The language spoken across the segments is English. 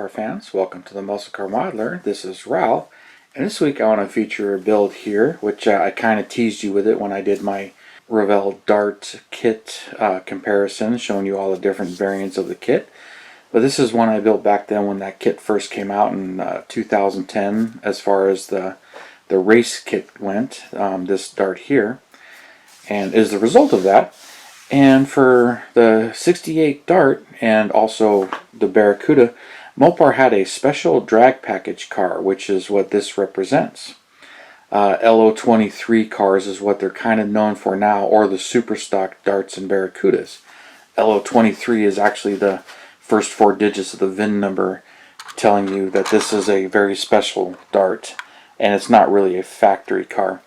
car fans. Welcome to the Muscle Car Modeler. This is Revell, and this week I want to feature a build here, which I kind of teased you with it when I did my Revell Dart kit comparison, showing you all the different variants of the kit. But this is one I built back then when that kit first came out in 2010, as far as the race kit went, this Dart here, and is the result of that. And for the 68 Dart and also the Barracuda, Mopar had a special drag package car, which is what this represents. LO23 cars is what they're kind of known for now, or the Super Stock Darts and Barracudas. LO23 is actually the first 4 digits of the VIN number, telling you that this is a very special Dart, and it's not really a factory car.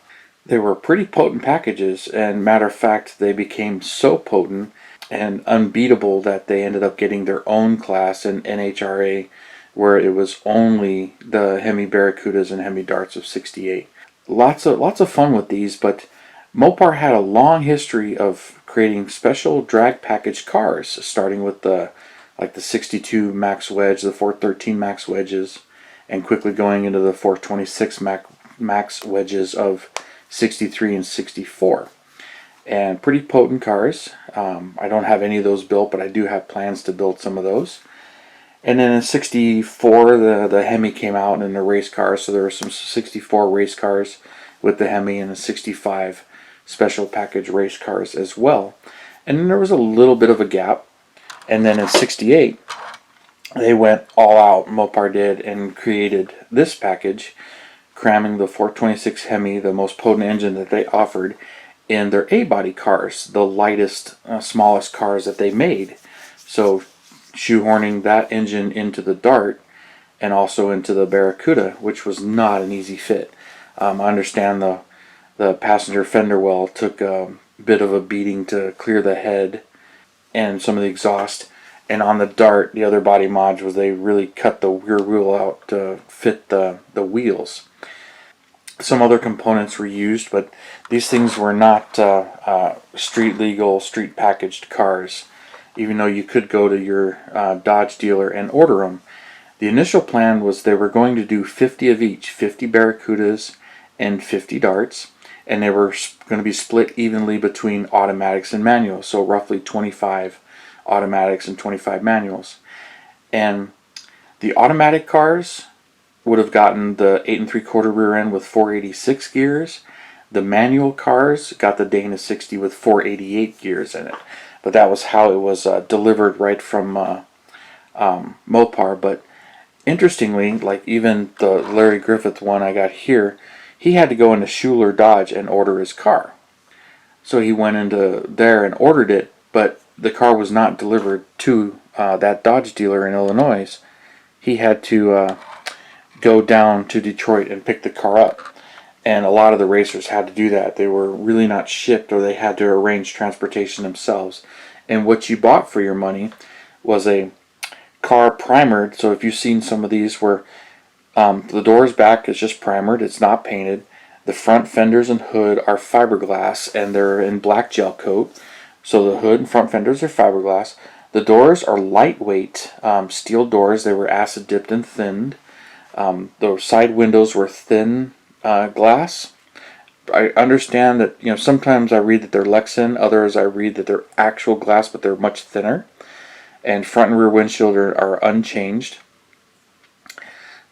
They were pretty potent packages, and matter of fact, they became so potent and unbeatable that they ended up getting their own class in NHRA, where it was only the Hemi Barracudas and Hemi Darts of 68. Lots of fun with these, but Mopar had a long history of creating special drag package cars, starting with the 62 Max Wedge, the 413 Max Wedges, and quickly going into the 426 Max Wedges of 63 and 64, and pretty potent cars. I don't have any of those built, but I do have plans to build some of those. And then in 64, the Hemi came out in the race cars, so there were some 64 race cars with the Hemi, and the 65 special package race cars as well. And then there was a little bit of a gap, and then in 68 they went all out, Mopar did, and created this package, cramming the 426 Hemi, the most potent engine that they offered, in their A-body cars, the lightest, smallest cars that they made. So shoehorning that engine into the Dart and also into the Barracuda, which was not an easy fit. I understand the passenger fender well took a bit of a beating to clear the head and some of the exhaust. And on the Dart, the other body mods, was they really cut the rear wheel out to fit the wheels. Some other components were used, but these things were not street legal, street packaged cars, even though you could go to your Dodge dealer and order them. The initial plan was they were going to do 50 of each, 50 Barracudas and 50 Darts, and they were going to be split evenly between automatics and manuals, so roughly 25 automatics and 25 manuals. And the automatic cars would have gotten the 8 3/4 rear end with 486 gears. The manual cars got the Dana 60 with 488 gears in it. But that was how it was delivered right from Mopar. But interestingly, like even the Larry Griffith one I got here, he had to go into Schuler Dodge and order his car. So he went into there and ordered it, but the car was not delivered to that Dodge dealer in Illinois. He had to go down to Detroit and pick the car up, and a lot of the racers had to do that. They were really not shipped, or they had to arrange transportation themselves. And what you bought for your money was a car primered. So if you've seen some of these where the doors back is just primered, it's not painted. The front fenders and hood are fiberglass, and they're in black gel coat. So the hood and front fenders are fiberglass. The doors are lightweight steel doors. They were acid dipped and thinned. The side windows were thin glass. I understand that, sometimes I read that they're Lexan, others I read that they're actual glass, but they're much thinner. And front and rear windshield are unchanged.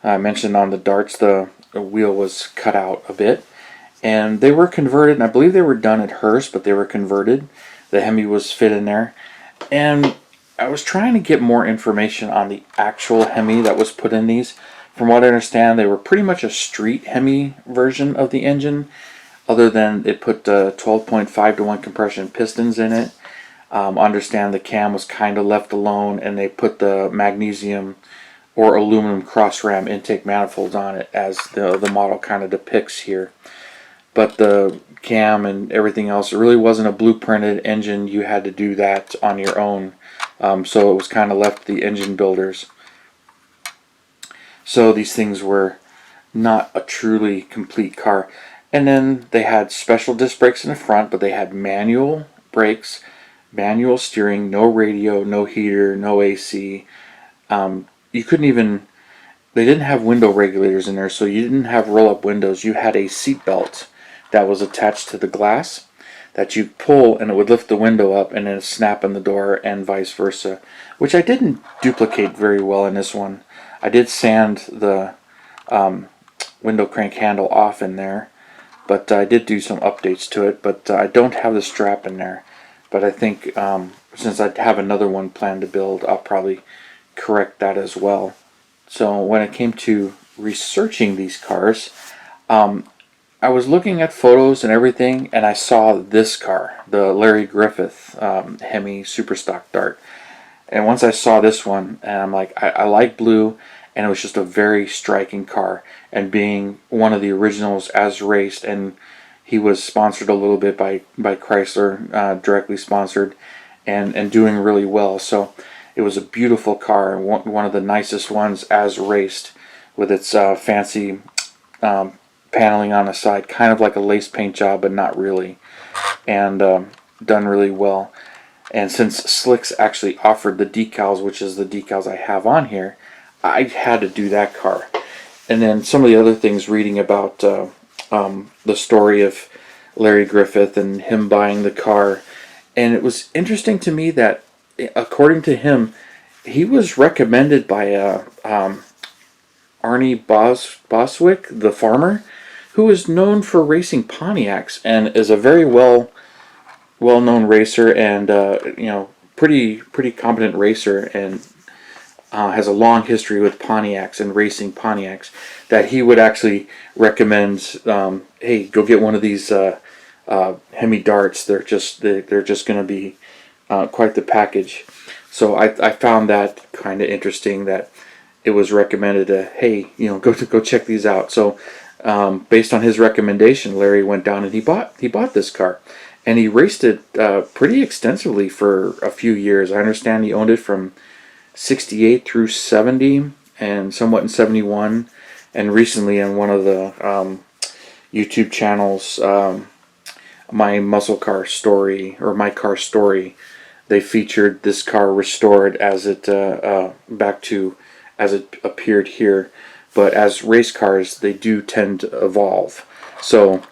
I mentioned on the Darts the wheel was cut out a bit, and they were converted, and I believe they were done at Hearst, but they were converted. The Hemi was fit in there, and I was trying to get more information on the actual Hemi that was put in these. From what I understand, they were pretty much a street Hemi version of the engine, other than it put 12.5 to 1 compression pistons in it. Understand the cam was kind of left alone, and they put the magnesium or aluminum cross ram intake manifolds on it, as the model kind of depicts here. But the cam and everything else, it really wasn't a blueprinted engine. You had to do that on your own, so it was kind of left to the engine builders. So these things were not a truly complete car. And then they had special disc brakes in the front, but they had manual brakes, manual steering, no radio, no heater, no AC. you couldn't even, they didn't have window regulators in there, so you didn't have roll-up windows. You had a seat belt that was attached to the glass that you pull, and it would lift the window up and then snap in the door, and vice versa, which I didn't duplicate very well in this one. I did sand the window crank handle off in there, but I did do some updates to it, but I don't have the strap in there. But I think since I have another one planned to build, I'll probably correct that as well. So when it came to researching these cars, I was looking at photos and everything, and I saw this car, the Larry Griffith Hemi Super Stock Dart. And once I saw this one, and I'm like, I like blue, and it was just a very striking car. And being one of the originals as raced, and he was sponsored a little bit by Chrysler, directly sponsored, and doing really well. So it was a beautiful car, and one of the nicest ones as raced, with its fancy paneling on the side, kind of like a lace paint job, but not really, and done really well. And since Slicks actually offered the decals, which is the decals I have on here, I had to do that car. And then some of the other things, reading about the story of Larry Griffith and him buying the car. And it was interesting to me that, according to him, he was recommended by Arnie Boswick, the farmer, who is known for racing Pontiacs and is a very well-known racer, and pretty competent racer, and has a long history with Pontiacs and racing Pontiacs. That he would actually recommend, hey, go get one of these Hemi darts. They're just going to be quite the package. So I found that kind of interesting, that it was recommended to, hey, go check these out. So based on his recommendation, Larry went down and he bought this car, and he raced it pretty extensively for a few years. I understand he owned it from 68 through 70, and somewhat in 71, and recently in one of the YouTube channels, My Muscle Car Story, or My Car Story, they featured this car restored as it back to as it appeared here. But as race cars, they do tend to evolve. So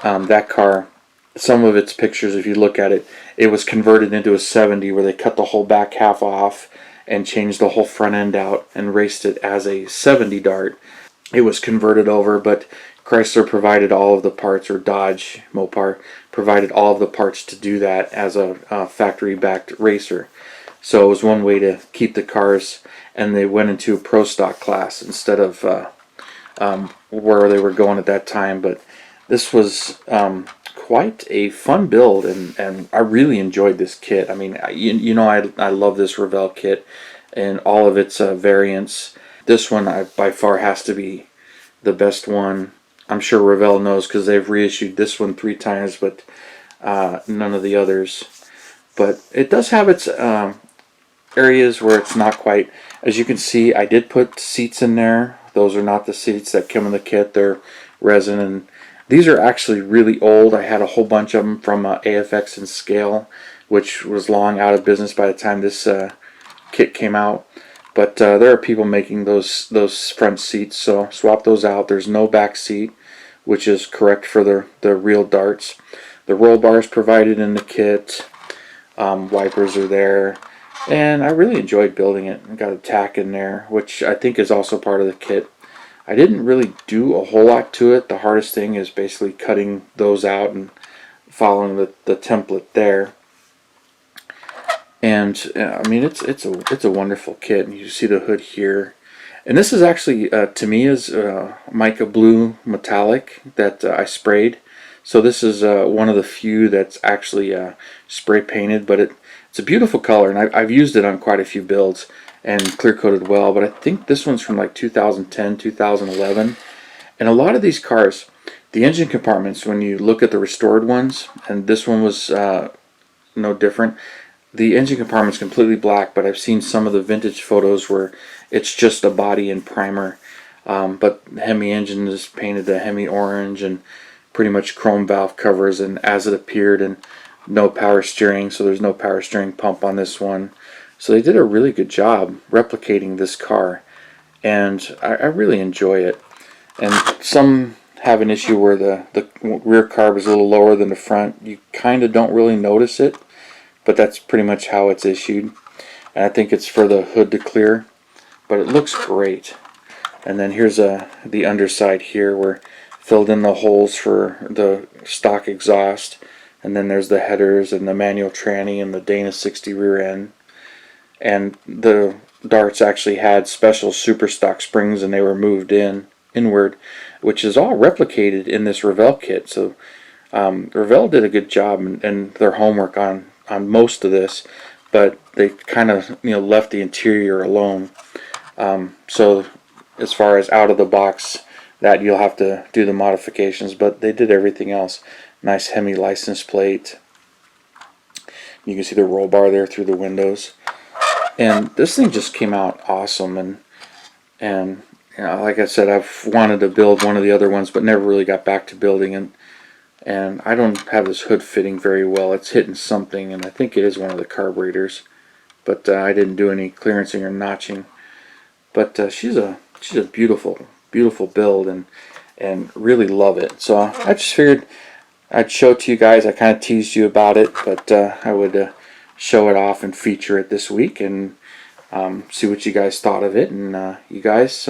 that car, some of its pictures, if you look at it, it was converted into a 70, where they cut the whole back half off and changed the whole front end out and raced it as a 70 Dart. It was converted over, but Chrysler provided all of the parts, or Dodge, Mopar, provided all of the parts to do that as a factory-backed racer. So it was one way to keep the cars, and they went into a pro stock class instead of where they were going at that time. But this was quite a fun build, and I really enjoyed this kit. I mean, I love this Revell kit and all of its variants. This one by far has to be the best one. I'm sure Revell knows, because they've reissued this one 3 times, but none of the others. But it does have its areas where it's not quite. As you can see, I did put seats in there. Those are not the seats that come in the kit. They're resin, and these are actually really old. I had a whole bunch of them from AFX and Scale, which was long out of business by the time this kit came out. But there are people making those front seats, so swap those out. There's no back seat, which is correct for the real darts. The roll bars provided in the kit. Wipers are there. And I really enjoyed building it. I got a tack in there, which I think is also part of the kit. I didn't really do a whole lot to it. The hardest thing is basically cutting those out and following the template there. And I mean, it's a wonderful kit. And you see the hood here. And this is actually Tamiya's mica blue metallic that I sprayed. So this is one of the few that's actually spray painted, but it's a beautiful color, and I've used it on quite a few builds and clear coated well. But I think this one's from like 2010, 2011. And a lot of these cars, the engine compartments, when you look at the restored ones, and this one was no different, the engine compartment's completely black, but I've seen some of the vintage photos where it's just a body and primer. But the Hemi engine is painted a Hemi orange, and pretty much chrome valve covers, and as it appeared, and no power steering, so there's no power steering pump on this one. So they did a really good job replicating this car, and I really enjoy it. And some have an issue where the rear carb is a little lower than the front. You kind of don't really notice it, but that's pretty much how it's issued. And I think it's for the hood to clear, but it looks great. And then here's the underside here where filled in the holes for the stock exhaust. And then there's the headers and the manual tranny and the Dana 60 rear end. And the darts actually had special super stock springs, and they were moved inward, which is all replicated in this Revell kit. So Revell did a good job and their homework on most of this, but they kind of left the interior alone. So as far as out of the box, that you'll have to do the modifications, but they did everything else. Nice Hemi license plate. You can see the roll bar there through the windows. And this thing just came out awesome, and like I said, I've wanted to build one of the other ones, but never really got back to building it. And I don't have this hood fitting very well. It's hitting something, and I think it is one of the carburetors, but I didn't do any clearancing or notching. But she's a beautiful build, and really love it. So I just figured I'd show it to you guys. I kind of teased you about it, but I would show it off and feature it this week, and see what you guys thought of it. And you guys,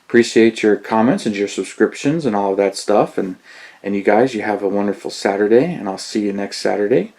appreciate your comments and your subscriptions and all of that stuff. And you guys, you have a wonderful Saturday, and I'll see you next Saturday.